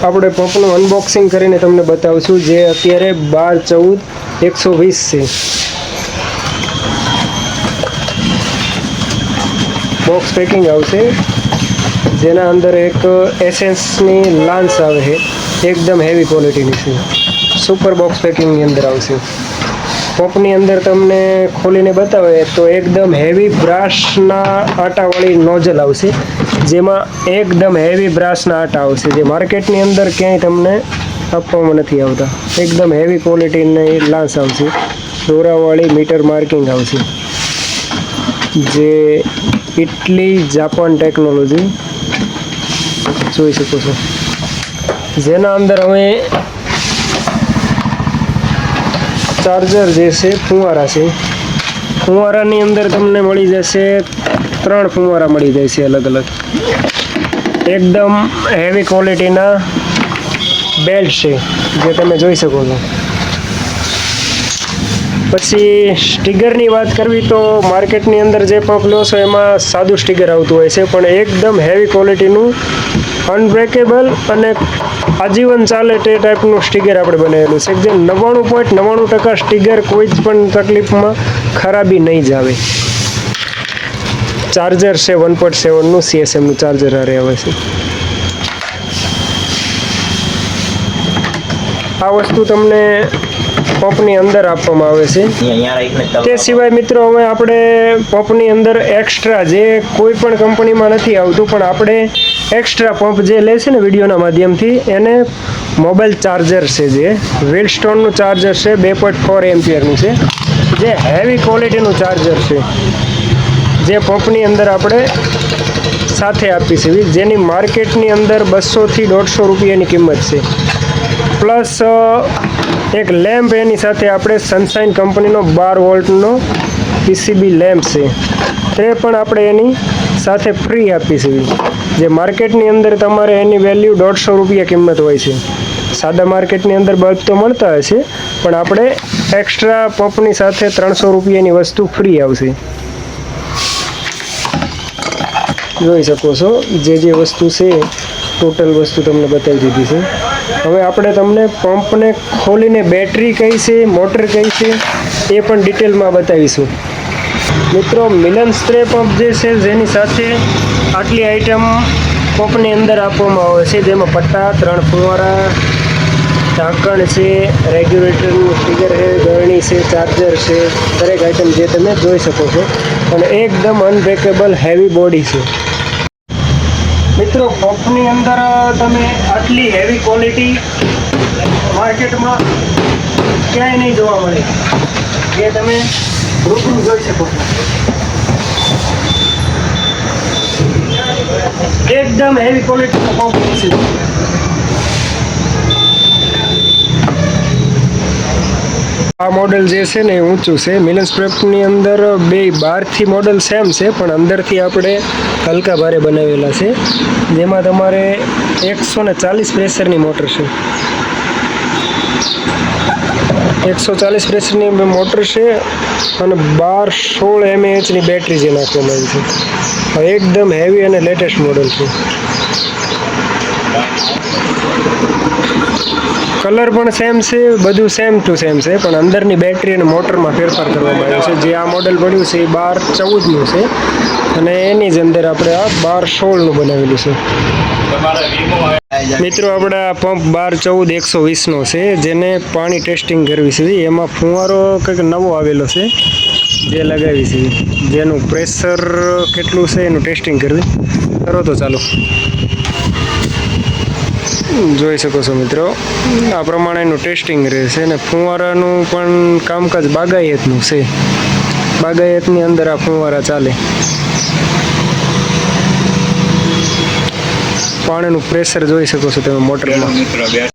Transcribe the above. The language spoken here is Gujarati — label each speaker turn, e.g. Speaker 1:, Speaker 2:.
Speaker 1: આપણે પંપનું અનબોક્સિંગ કરીને તમને બતાવશું, જે અત્યારે 12-14-120 છે. બોક્સ પેકિંગ આવશે, જેના અંદર એક એસેન્સની લાન્સ આવે છે, એકદમ હેવી ક્વોલિટીની છે. સુપર બોક્સ પેકિંગની અંદર આવશે. પંપની અંદર તમને ખોલીને બતાવે તો એકદમ હેવી બ્રાસના આટાવાળી નોઝલ આવશે, જેમાં એકદમ હેવી બ્રાસના આટા આવશે, જે માર્કેટની અંદર ક્યાંય તમને આપવામાં નથી આવતા. એકદમ હેવી ક્વોલિટીની લાન્સ આવશે, દોરાવાળી મીટર માર્કિંગ આવશે, જે ઇટલી જાપાન ટેકનોલોજી જોઈ શકો છો. જેના અંદર હવે ચાર્જર જે છે ફુવારા છે. ફુવારાની અંદર તમને મળી જશે 3 ફુવારા મળી જાય છે અલગ અલગ. એકદમ હેવી ક્વોલિટીના બેલ્ટ છે, જે તમે જોઈ શકો છો. પછી સ્ટીકરની વાત કરવી તો માર્કેટની અંદર જે પંપ લો છો એમાં સાદું સ્ટીકર આવતું હોય છે, પણ એકદમ હેવી ક્વોલિટીનું અનબ્રેકેબલ અને આજીવન ચાલે તે ટાઈપનું સ્ટીકર આપણે બનાવેલું છે, જે 99.99% સ્ટીકર કોઈ જ પણ તકલીફમાં ખરાબી નહીં જ આવે. ચાર્જર છે 1.7નું CSMનું ચાર્જર આવે છે. આ વસ્તુ તમને પંપની અંદર આપવામાં આવે છે. તે સિવાય મિત્રો હવે આપણે પંપની અંદર એક્સ્ટ્રા, જે કોઈ પણ કંપનીમાં નથી આવતું, પણ આપણે એક્સ્ટ્રા પંપ જે લે છે ને વિડીયોના માધ્યમથી, એને મોબાઈલ ચાર્જર છે, જે વિલસ્ટોનનું ચાર્જર છે, 2.4 એમ્પિયરનું છે, જે હેવી ક્વોલિટીનું ચાર્જર છે, જે પંપની અંદર આપણે સાથે આપી છે, જેની માર્કેટની અંદર 200 થી 150 રૂપિયાની કિંમત છે. પ્લસ એક લેમ્પ એની સાથે આપણે સનશાઇન કંપનીનો 12 વોલ્ટનો PCB લેમ્પ છે, તે પણ આપણે એની સાથે ફ્રી આપી છે, જે માર્કેટની અંદર તમારે એની વેલ્યુ 150 રૂપિયા કિંમત હોય છે. સાદા માર્કેટની અંદર બલ્બ તો મળતા હશે, પણ આપણે એક્સ્ટ્રા પંપની સાથે 300 રૂપિયાની વસ્તુ ફ્રી આવશે. જોઈ શકો છો જે વસ્તુ છે ટોટલ વસ્તુ તમને બતાવી દીધી છે. હવે આપણે તમને પંપને ખોલીને બેટરી કઈ છે, મોટર કઈ છે, એ પણ ડિટેલમાં બતાવીશું. મિત્રો, મિલન સ્પ્રે પંપ જે છે, જેની સાથે આટલી આઈટમ પંપની અંદર આપવામાં આવે છે, જેમાં પટ્ટા, 3 ફુવારા, ઢાંકણ છે, રેગ્યુલેટરનું સ્ટીકર છે, ગરણી છે, ચાર્જર છે, દરેક આઈટમ જે તમે જોઈ શકો છો, અને એકદમ અનબ્રેકેબલ હેવી બોડી છે. મિત્રો, પંપની અંદર તમે આટલી હેવી ક્વોલિટી માર્કેટમાં ક્યાંય નહીં જોવા મળે, જે તમે રૂબરૂ જોઈ શકો છો. એકદમ હેવી ક્વોલિટીનો પંપ છે. આ મોડેલ જે છે ને એ ઊંચું છે. મિલન સ્પ્રેપની અંદર બે બહારથી મોડેલ સેમ છે, પણ અંદરથી આપણે હલકા ભારે બનાવેલા છે, જેમાં તમારે 140 પ્રેશરની મોટર છે. 140 પ્રેશરની મોટર છે, અને 12-16 mAhની બેટરી જે નાખવામાં આવી છે. એકદમ હેવી અને લેટેસ્ટ મોડેલ છે. કલર પણ સેમ છે, બધું સેમ ટુ સેમ છે, પણ અંદરની બેટરી અને મોટરમાં ફેરફાર કરવામાં આવ્યો છે. જે આ મોડેલ પડ્યું છે એ 12-14નું છે, અને એની જ અંદર આપણે આ 12-16નું બનાવેલું છે. મિત્રો, આપણે આ પંપ 12-14-120નો છે, જેને પાણી ટેસ્ટિંગ કરવી છે. એમાં ફુવારો કંઈક નવો આવેલો છે, જે લગાવી છે, જેનું પ્રેશર કેટલું છે એનું ટેસ્ટિંગ કરવી. કરો તો ચાલો. જોઈ શકો છો મિત્રો, આ પ્રમાણેનું ટેસ્ટિંગ રહેશે, અને ફુવારાનું પણ કામકાજ બાગાયતનું છે. બાગાયતની અંદર આ ફુવારા ચાલે. પાણીનું પ્રેશર જોઈ શકો છો તમે મોટરમાં.